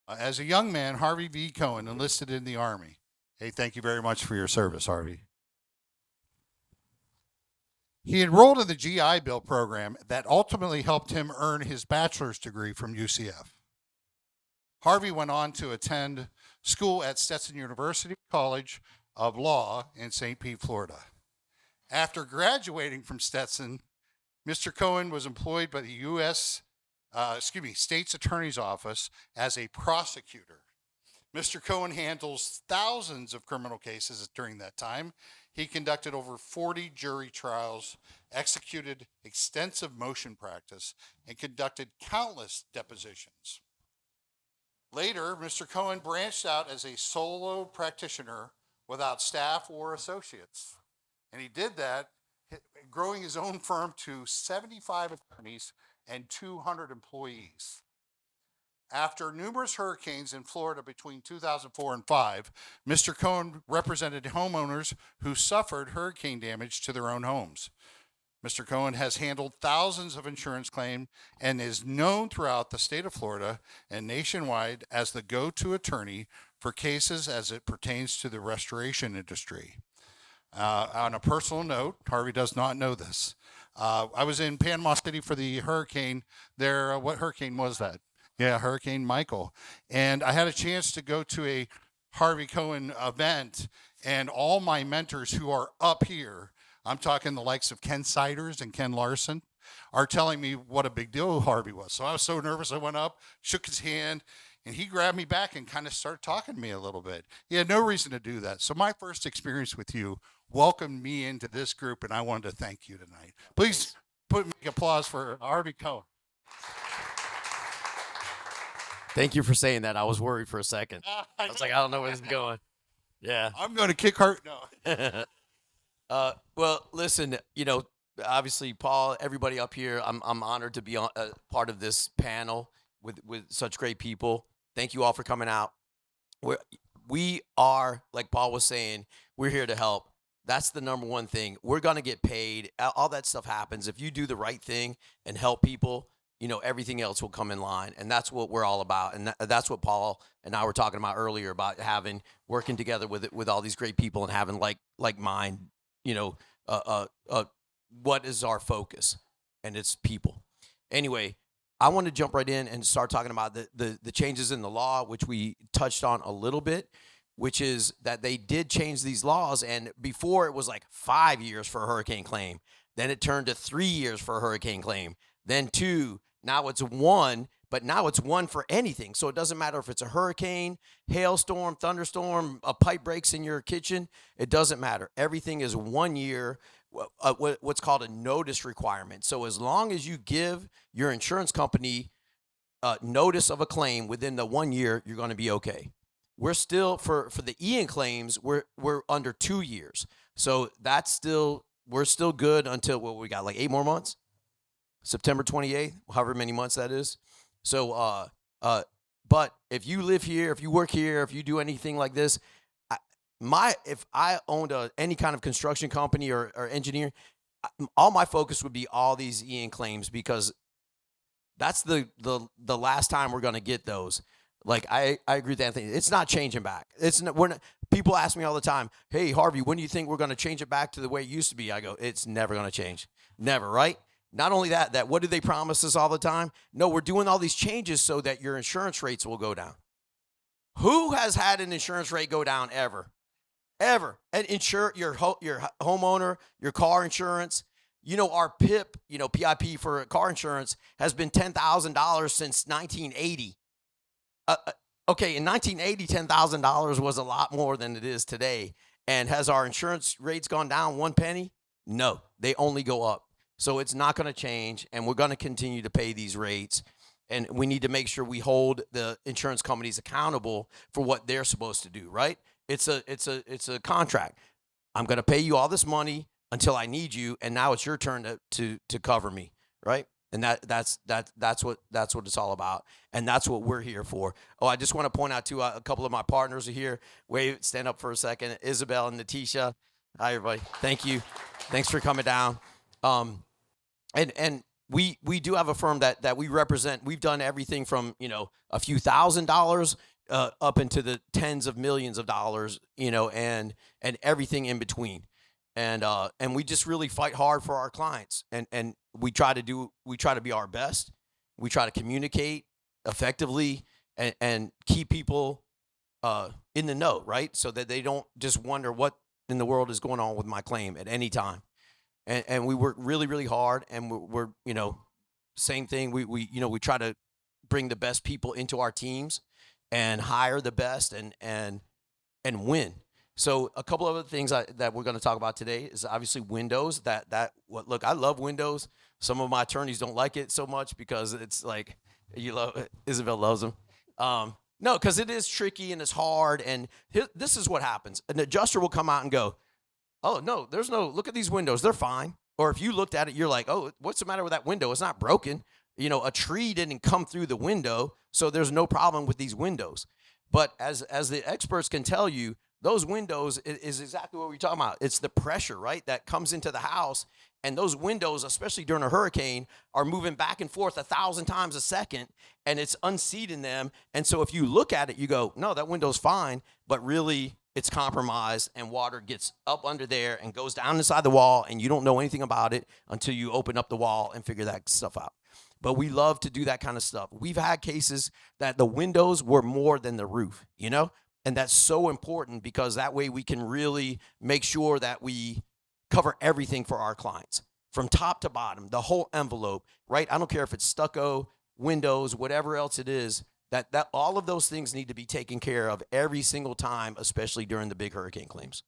As a young man, Harvey V. Cohen enlisted in the Army. Hey, thank you very much for your service, Harvey. He enrolled in the GI Bill program that ultimately helped him earn his bachelor's degree from UCF. Harvey went on to attend school at Stetson University College of Law in St. Pete, Florida. After graduating from Stetson, Mr. Cohen was employed by the State's Attorney's Office as a prosecutor. Mr. Cohen handles thousands of criminal cases during that time. He conducted over 40 jury trials, executed extensive motion practice, and conducted countless depositions. Later, Mr. Cohen branched out as a solo practitioner without staff or associates. And he did that, growing his own firm to 75 attorneys and 200 employees. After numerous hurricanes in Florida between 2004 and 5, Mr. Cohen represented homeowners who suffered hurricane damage to their own homes. Mr. Cohen has handled thousands of insurance claims and is known throughout the state of Florida and nationwide as the go-to attorney for cases as it pertains to the restoration industry. On a personal note, Harvey does not know this. I was in Panama City for the hurricane there. What hurricane was that? Yeah, Hurricane Michael. And I had a chance to go to a Harvey Cohen event, and all my mentors who are up here, I'm talking the likes of Ken Siders and Ken Larson, are telling me what a big deal Harvey was. So I was so nervous. I went up, shook his hand, and he grabbed me back and kind of started talking to me a little bit. He had no reason to do that. So my first experience with you welcomed me into this group, and I wanted to thank you tonight. Please make applause for Harvey Cohen. Thank you for saying that. I was worried for a second. I was like, I don't know where this is going. Yeah. I'm going to kick Hart. No. Well, listen, obviously, Paul, everybody up here, I'm honored to be part of this panel with such great people. Thank you all for coming out. We are, like Paul was saying, we're here to help. That's the number one thing. We're going to get paid. All that stuff happens. If you do the right thing and help people, everything else will come in line. And that's what we're all about. And that's what Paul and I were talking about earlier, about working together with all these great people and having like mind, what is our focus? And it's people. Anyway, I want to jump right in and start talking about the changes in the law, which we touched on a little bit, which is that they did change these laws. And before it was like 5 years for a hurricane claim. Then it turned to 3 years for a hurricane claim. Then 2. Now it's 1, but now it's 1 for anything. So it doesn't matter if it's a hurricane, hailstorm, thunderstorm, a pipe breaks in your kitchen. It doesn't matter. Everything is 1 year, what's called a notice requirement. So as long as you give your insurance company notice of a claim within the 1 year, you're going to be okay. We're still, for the Ian claims, we're under 2 years. So we're still good until, what we got, like 8 more months? September 28th, however many months that is. So, but if you live here, if you work here, if you do anything like this, if I owned any kind of construction company or engineer, all my focus would be all these Ian claims, because that's the last time we're going to get those. Like, I agree with Anthony. It's not changing back. People ask me all the time, hey, Harvey, when do you think we're going to change it back to the way it used to be? I go, it's never going to change. Never, right? Not only that what do they promise us all the time? No, we're doing all these changes so that your insurance rates will go down. Who has had an insurance rate go down ever? Ever. And insure your homeowner, your car insurance. Our PIP, PIP for car insurance has been $10,000 since 1980. Okay, in 1980, $10,000 was a lot more than it is today. And has our insurance rates gone down 1 penny? No, they only go up. So it's not going to change, and we're going to continue to pay these rates. And we need to make sure we hold the insurance companies accountable for what they're supposed to do, right? It's a contract. I'm going to pay you all this money until I need you, and now it's your turn to cover me, right? And that's what it's all about, and that's what we're here for. Oh, I just want to point out too, a couple of my partners are here. Wait, stand up for a second. Isabel and Natisha. Hi, everybody. Thank you. Thanks for coming down. And we do have a firm that we represent. We've done everything from, a few $1,000 up into the tens of millions of dollars, and everything in between. And we just really fight hard for our clients, and we try to be our best. We try to communicate effectively and keep people in the know, right? So that they don't just wonder what in the world is going on with my claim at any time. And we work really, really hard, and we're same thing. We try to bring the best people into our teams and hire the best and win. So a couple of other things that we're going to talk about today is obviously windows. Look, I love windows. Some of my attorneys don't like it so much because it's like, Isabel loves them. No, because it is tricky and it's hard. And this is what happens. An adjuster will come out and go, oh, no, look at these windows. They're fine. Or if you looked at it, you're like, oh, what's the matter with that window? It's not broken. A tree didn't come through the window, so there's no problem with these windows. But as the experts can tell you, those windows is exactly what we're talking about. It's the pressure, right, that comes into the house. And those windows, especially during a hurricane, are moving back and forth 1,000 times a second, and it's unseating them. And so if you look at it, you go, no, that window's fine, but really it's compromised, and water gets up under there and goes down inside the wall, and you don't know anything about it until you open up the wall and figure that stuff out. But we love to do that kind of stuff. We've had cases that the windows were more than the roof, and that's so important because that way we can really make sure that we cover everything for our clients from top to bottom, the whole envelope, right? I don't care if it's stucco, windows, whatever else it is, that all of those things need to be taken care of every single time, especially during the big hurricane claims.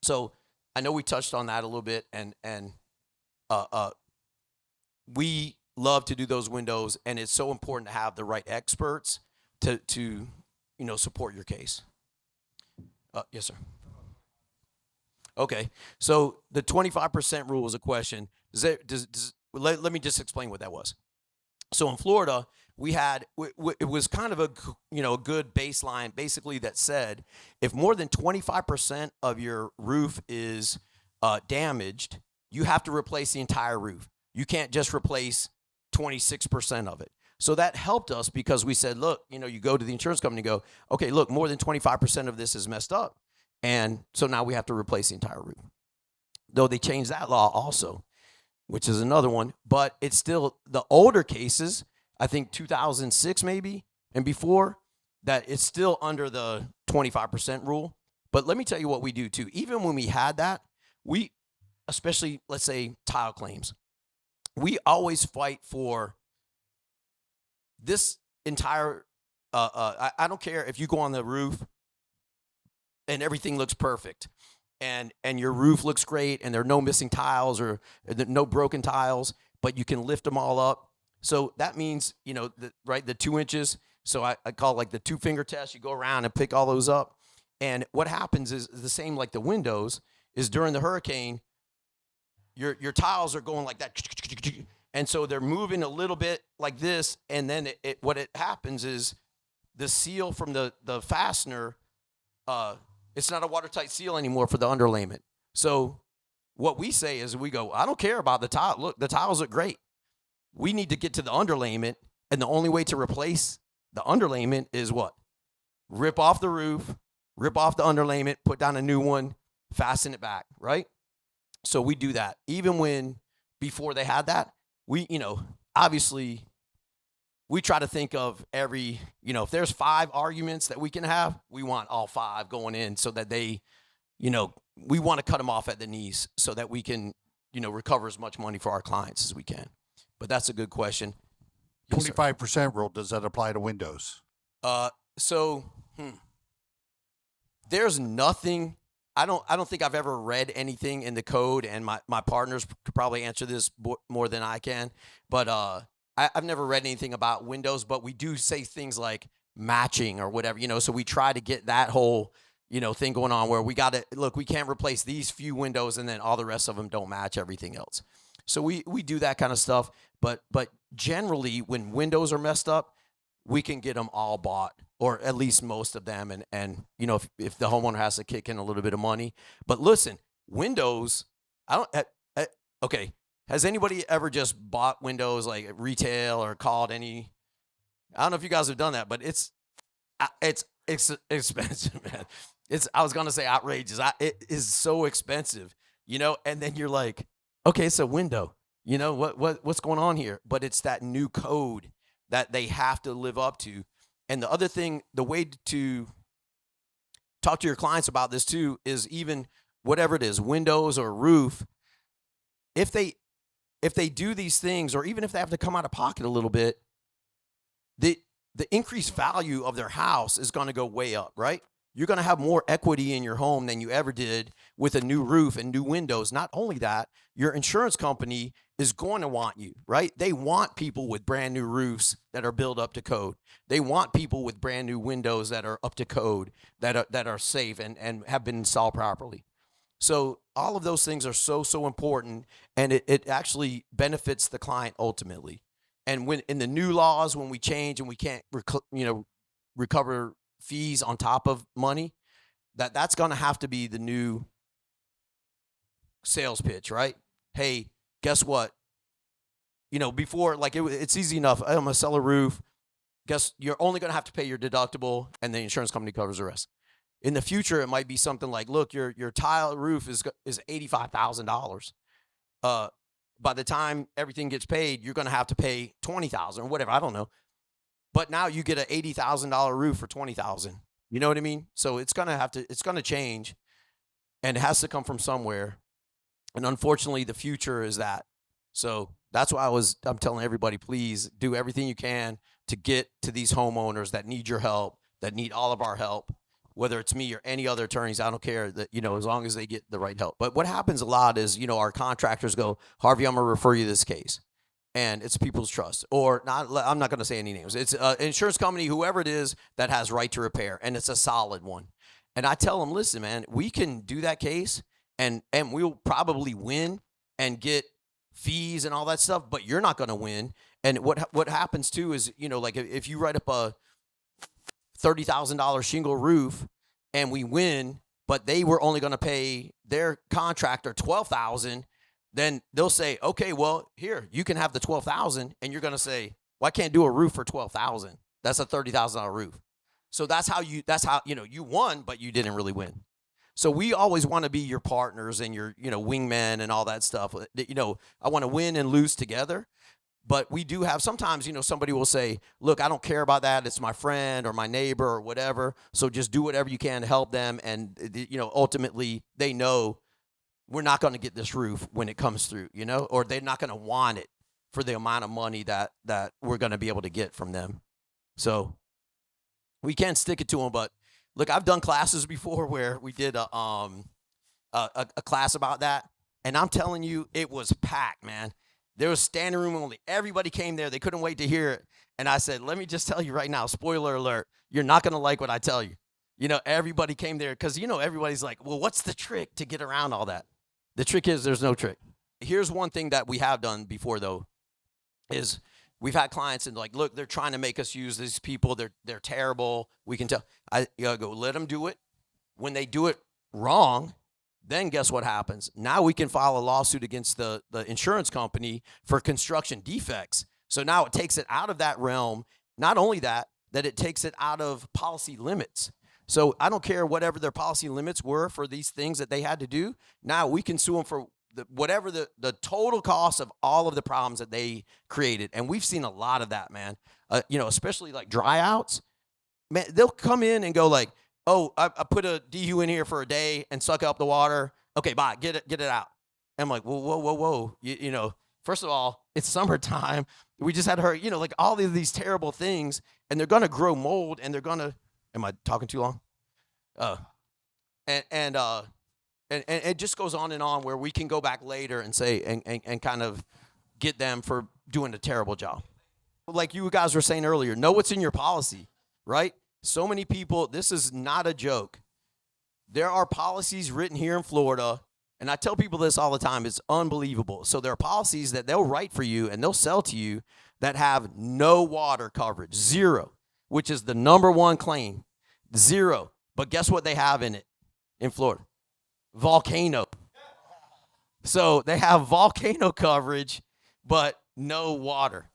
So I know we touched on that a little bit, and we love to do those windows, and it's so important to have the right experts to support your case. Yes, sir. Okay, so the 25% rule is a question. Let me just explain what that was. So in Florida, we had it was kind of a good baseline, basically, that said if more than 25% of your roof is damaged, you have to replace the entire roof. You can't just replace 26% of it. So that helped us because we said, look, you go to the insurance company and go, okay, look, more than 25% of this is messed up. And so now we have to replace the entire roof. Though they changed that law also, which is another one. But it's still the older cases, I think 2006 maybe, and before, that it's still under the 25% rule. But let me tell you what we do too. Even when we had that, especially, let's say, tile claims, we always fight for this entire, I don't care if you go on the roof and everything looks perfect and your roof looks great and there are no missing tiles or no broken tiles, but you can lift them all up. So that means, the 2 inches. So I call it like the 2-finger test. You go around and pick all those up. And what happens is the same like the windows is during the hurricane, your tiles are going like that. And so they're moving a little bit like this. And then what happens is the seal from the fastener, it's not a watertight seal anymore for the underlayment. So what we say is we go, I don't care about the tile. Look, the tiles look great. We need to get to the underlayment. And the only way to replace the underlayment is what? Rip off the roof, rip off the underlayment, put down a new one, fasten it back, right? So we do that. Even before they had that, we, obviously we try to think of every, if there's 5 arguments that we can have, we want all 5 going in so that they, we want to cut them off at the knees so that we can, recover as much money for our clients as we can. But that's a good question. Yes, 25% rule, does that apply to windows? There's nothing. I don't think I've ever read anything in the code, and my partners could probably answer this more than I can. But I've never read anything about windows, but we do say things like matching or whatever, so we try to get that whole, thing going on where we got to, look, we can't replace these few windows and then all the rest of them don't match everything else. So we do that kind of stuff. But generally, when windows are messed up, we can get them all bought, or at least most of them. And if the homeowner has to kick in a little bit of money. But listen, windows, okay, Has anybody ever just bought windows like at retail or called any? I don't know if you guys have done that, but it's expensive, man. I was gonna say outrageous. It is so expensive, And then you're like, okay, it's a window. What's going on here? But it's that new code that they have to live up to. And the other thing, the way to talk to your clients about this too is even whatever it is, windows or roof, if they do these things, or even if they have to come out of pocket a little bit, the increased value of their house is going to go way up, right? You're going to have more equity in your home than you ever did with a new roof and new windows. Not only that, your insurance company is going to want you, right? They want people with brand new roofs that are built up to code. They want people with brand new windows that are up to code, that are safe and have been installed properly. So all of those things are so important, and it actually benefits the client ultimately. And when in the new laws, when we change and we can't recover fees on top of money, that's going to have to be the new sales pitch, right? Hey, guess what? Before, like it's easy enough. I'm gonna sell a roof. Guess you're only going to have to pay your deductible, and the insurance company covers the rest. In the future, it might be something like, look, your tile roof is $85,000. By the time everything gets paid, you're going to have to pay $20,000 or whatever. I don't know. But now you get an $80,000 roof for $20,000. You know what I mean? So it's going to change, and it has to come from somewhere. And unfortunately, the future is that. So that's why I'm telling everybody, please do everything you can to get to these homeowners that need your help, that need all of our help, whether it's me or any other attorneys. I don't care, that, as long as they get the right help. But what happens a lot is, our contractors go, Harvey, I'm going to refer you this case. And it's people's trust, or not. I'm not going to say any names. It's an insurance company, whoever it is, that has right to repair, and it's a solid one. And I tell them, listen, man, we can do that case, and we'll probably win and get fees and all that stuff, but you're not going to win. And what happens too is, like if you write up a $30,000 shingle roof and we win, but they were only going to pay their contractor $12,000, then they'll say, okay, well, here, you can have the $12,000, and you're going to say, well, I can't do a roof for $12,000. That's a $30,000 roof. So that's how you won, but you didn't really win. So we always want to be your partners and your, wingmen and all that stuff. I want to win and lose together. But we do have sometimes, somebody will say, look, I don't care about that. It's my friend or my neighbor or whatever. So just do whatever you can to help them. And, ultimately they know we're not going to get this roof when it comes through, or they're not going to want it for the amount of money that we're going to be able to get from them. So we can't stick it to them. But look, I've done classes before where we did a class about that. And I'm telling you, it was packed, man. There was standing room only. Everybody came there. They couldn't wait to hear it. And I said, let me just tell you right now, spoiler alert, you're not going to like what I tell you. Everybody came there because, everybody's like, well, what's the trick to get around all that? The trick is there's no trick. Here's one thing that we have done before, though, is we've had clients and like, look, they're trying to make us use these people. They're terrible. We can tell. I go, let them do it. When they do it wrong, then guess what happens? Now we can file a lawsuit against the insurance company for construction defects. So now it takes it out of that realm. Not only that it takes it out of policy limits. So I don't care whatever their policy limits were for these things that they had to do. Now we can sue them for whatever the total cost of all of the problems that they created. And we've seen a lot of that, man. Especially like dry outs. Man, they'll come in and go like, oh, I put a DU in here for a day and suck up the water. Okay, bye. Get it out. And I'm like, whoa. First of all, it's summertime. We just had her, like all of these terrible things, and they're going to grow mold, and they're going to, am I talking too long? And it just goes on and on where we can go back later and say, and kind of get them for doing a terrible job. Like you guys were saying earlier, know what's in your policy, right? So many people, this is not a joke. There are policies written here in Florida, and I tell people this all the time. It's unbelievable. So there are policies that they'll write for you and they'll sell to you that have no water coverage, zero, which is the number one claim, zero. But guess what they have in it in Florida? Volcano. So they have volcano coverage, but no water.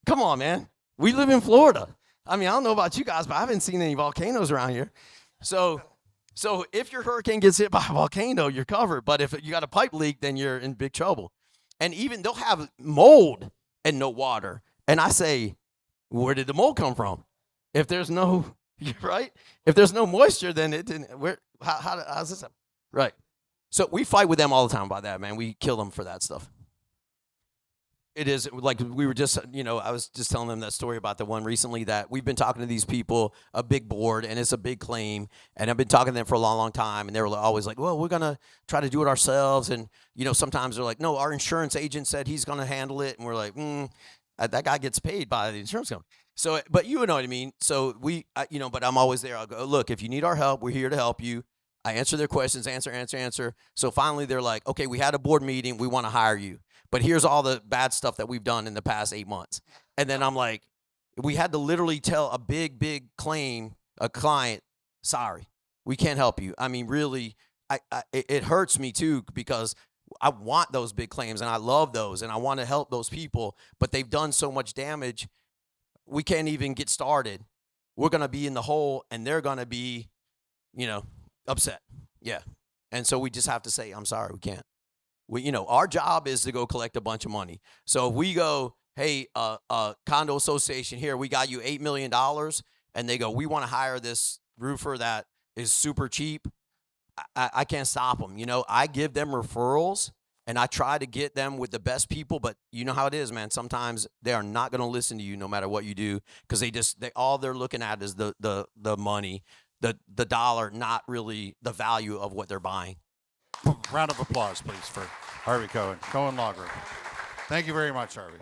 Come on, man. We live in Florida. I mean, I don't know about you guys, but I haven't seen any volcanoes around here. So, so if your hurricane gets hit by a volcano, you're covered. But if you got a pipe leak, then you're in big trouble. And even they'll have mold and no water. And I say, where did the mold come from? If there's no, right? If there's no moisture, then it didn't. How's this happen? Right. So we fight with them all the time about that, man. We kill them for that stuff. It is like we were just, I was just telling them that story about the one recently that we've been talking to these people, a big board, and it's a big claim. And I've been talking to them for a long, long time. And they were always like, well, we're going to try to do it ourselves. And, sometimes they're like, no, our insurance agent said he's going to handle it. And we're like, that guy gets paid by the insurance company. So, but you know what I mean? So but I'm always there. I'll go, look, if you need our help, we're here to help you. I answer their questions, answer. So finally they're like, okay, we had a board meeting. We want to hire you. But here's all the bad stuff that we've done in the past 8 months. And then I'm like, we had to literally tell a big claim, a client, sorry, we can't help you. I mean, really, it hurts me too because I want those big claims and I love those and I want to help those people, but they've done so much damage. We can't even get started. We're going to be in the hole and they're going to be, upset. Yeah. And so we just have to say, I'm sorry, we can't. Our job is to go collect a bunch of money. So if we go, hey, condo association here, we got you $8 million, and they go, we want to hire this roofer that is super cheap, I can't stop them. I give them referrals, and I try to get them with the best people, but you know how it is, man. Sometimes they are not going to listen to you no matter what you do because all they're looking at is the money, the dollar, not really the value of what they're buying. Round of applause, please, for Harvey Cohen, Cohen Law Group. Thank you very much, Harvey.